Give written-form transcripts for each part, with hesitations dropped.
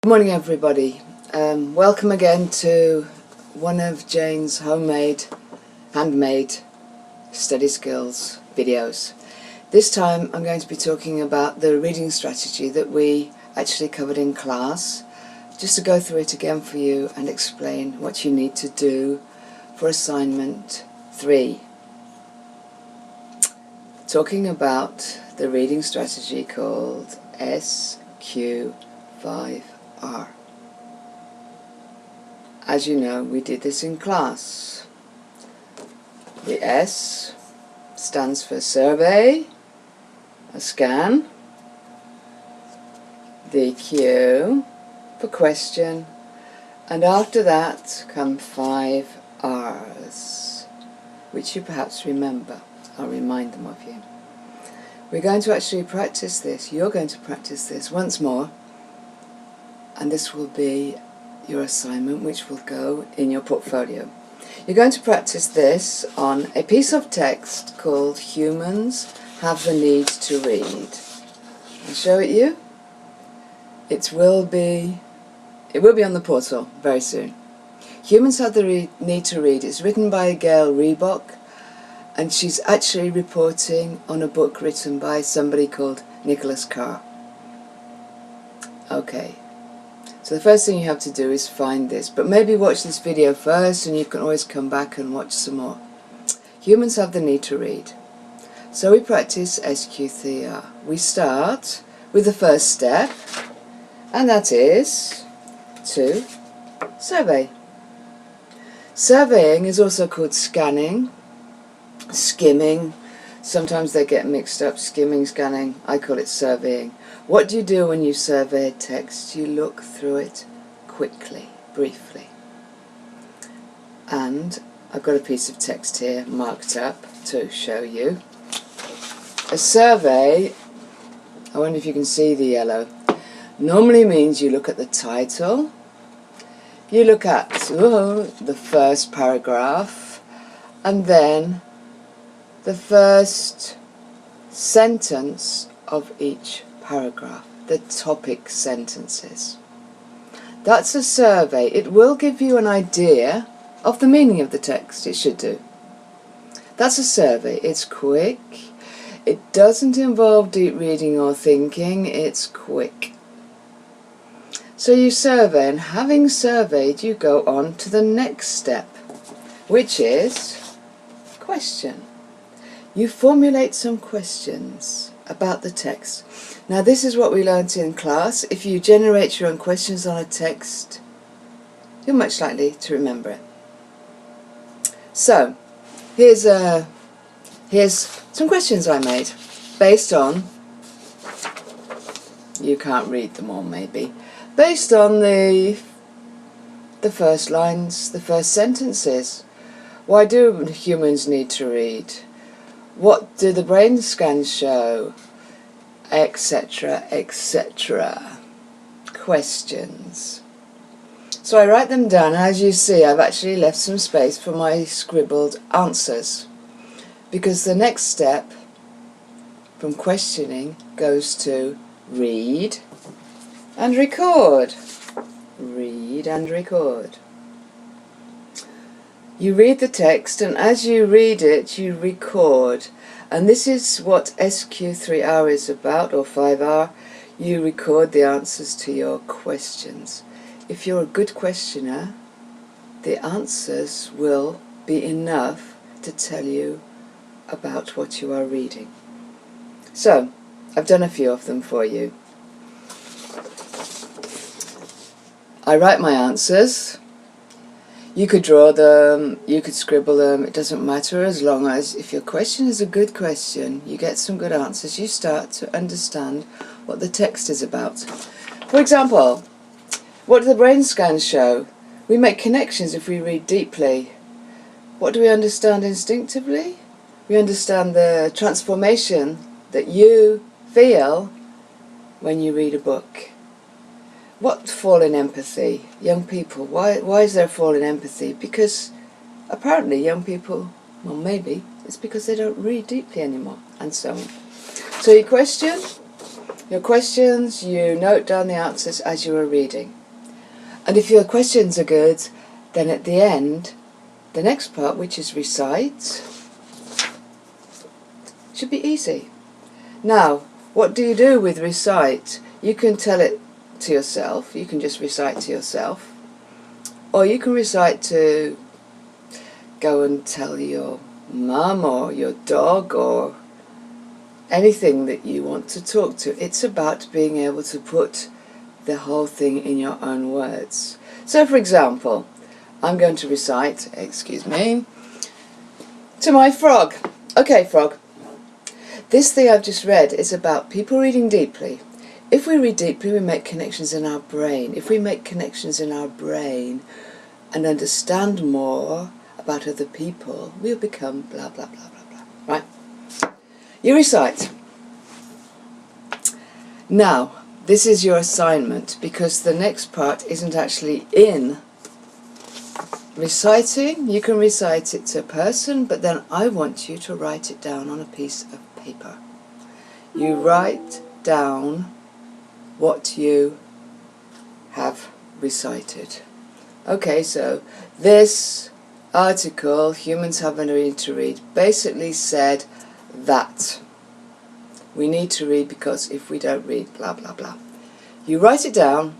Good morning everybody. Welcome again to one of Jane's handmade study skills videos. This time I'm going to be talking about the reading strategy that we actually covered in class, just to go through it again for you and explain what you need to do for assignment 3. Talking about the reading strategy called SQ5R. As you know, we did this in class. The S stands for survey, a scan. The Q for question, and after that come 5 R's, which you perhaps remember. I'll remind them of you. We're going to actually practice this. You're going to practice this once more, and this will be your assignment, which will go in your portfolio. You're going to practice this on a piece of text called Humans Have the Need to Read. I'll show it you. It will be on the portal very soon. Humans Have the Need to Read is written by Gail Reebok, and she's actually reporting on a book written by somebody called Nicholas Carr. Okay. So the first thing you have to do is find this, but maybe watch this video first and you can always come back and watch some more. Humans have the need to read. So we practice SQ3R. We start with the first step, and that is to survey. Surveying is also called scanning, skimming. Sometimes they get mixed up, skimming, scanning. I call it surveying. What do you do when you survey a text? You look through it quickly, briefly. And I've got a piece of text here marked up to show you. A survey, I wonder if you can see the yellow, normally means you look at the title, you look at the first paragraph, and then the first sentence of each paragraph, the topic sentences. That's a survey. It will give you an idea of the meaning of the text. It should do. That's a survey. It's quick. It doesn't involve deep reading or thinking. It's quick. So you survey, and having surveyed, you go on to the next step, which is question. You formulate some questions about the text. Now this is what we learnt in class. If you generate your own questions on a text, you're much likely to remember it. So here's some questions I made based on, you can't read them all maybe, based on the first lines, the first sentences. Why do humans need to read? What do the brain scans show? Etc, etc. Questions. So I write them down. As you see, I've actually left some space for my scribbled answers, because the next step from questioning goes to read and record. Read and record. You read the text, and as you read it, you record. And this is what SQ3R is about, or 5R. You record the answers to your questions. If you're a good questioner, the answers will be enough to tell you about what you are reading. So, I've done a few of them for you. I write my answers. You could draw them, you could scribble them, it doesn't matter, as long as if your question is a good question, you get some good answers, you start to understand what the text is about. For example, what do the brain scans show? We make connections if we read deeply. What do we understand instinctively? We understand the transformation that you feel when you read a book. What fall in empathy? Young people, why is there a fall in empathy? Because apparently young people, well maybe, it's because they don't read deeply anymore, and so on. So your question, Your questions, you note down the answers as you are reading. And if your questions are good, then at the end, the next part, which is recite, should be easy. Now, what do you do with recite? You can tell it to yourself, you can just recite to yourself, or you can recite to go and tell your mum or your dog or anything that you want to talk to. It's about being able to put the whole thing in your own words. So for example, I'm going to recite, excuse me, to my frog. Okay, frog. This thing I've just read is about people reading deeply. If we read deeply, we make connections in our brain. If we make connections in our brain and understand more about other people, we'll become blah, blah, blah, blah, blah. Right? You recite. Now, this is your assignment, because the next part isn't actually in reciting. You can recite it to a person, but then I want you to write it down on a piece of paper. You write down what you have recited. Okay, so this article, Humans Have a Need to Read, basically said that we need to read because if we don't read, blah, blah, blah. You write it down,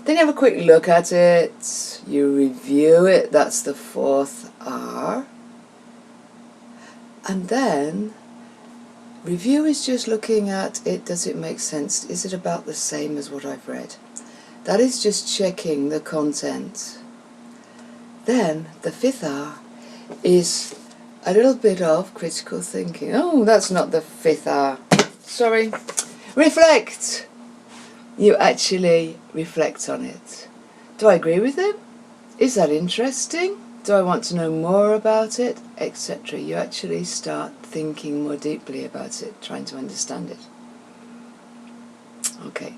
then you have a quick look at it, you review it, that's the 4th R, and then review is just looking at it, does it make sense, is it about the same as what I've read? That is just checking the content. Then the 5th R is a little bit of critical thinking. Oh, that's not the 5th R. Sorry. Reflect. You actually reflect on it. Do I agree with it? Is that interesting? Do I want to know more about it? Etc. You actually start thinking more deeply about it, trying to understand it. Okay.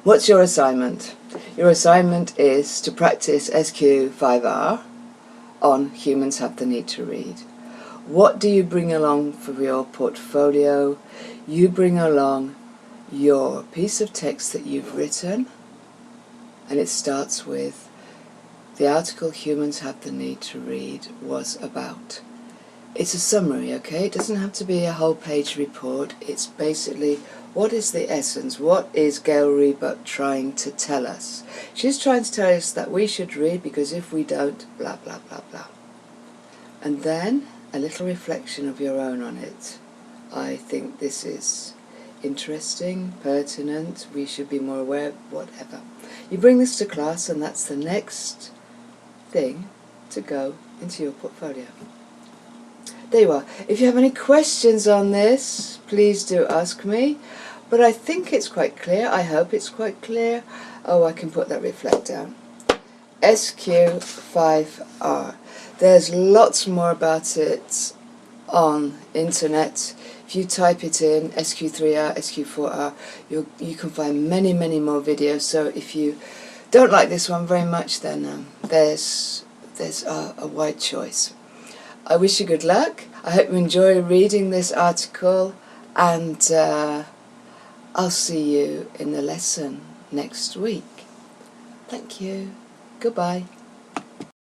What's your assignment? Your assignment is to practice SQ5R on Humans Have the Need to Read. What do you bring along for your portfolio? You bring along your piece of text that you've written, and it starts with the article Humans Have the Need to Read was about. It's a summary, okay? It doesn't have to be a whole page report. It's basically, what is the essence? What is Gail Rebuck trying to tell us? She's trying to tell us that we should read because if we don't, blah, blah, blah, blah. And then a little reflection of your own on it. I think this is interesting, pertinent, we should be more aware, whatever. You bring this to class and that's the next thing to go into your portfolio. There you are. If you have any questions on this, please do ask me. But I think it's quite clear. I hope it's quite clear. Oh, I can put that reflect down. SQ5R. There's lots more about it on internet. If you type it in, SQ3R, SQ4R, you can find many, many more videos. So if you don't like this one very much, then there's a wide choice. I wish you good luck. I hope you enjoy reading this article, and I'll see you in the lesson next week. Thank you. Goodbye.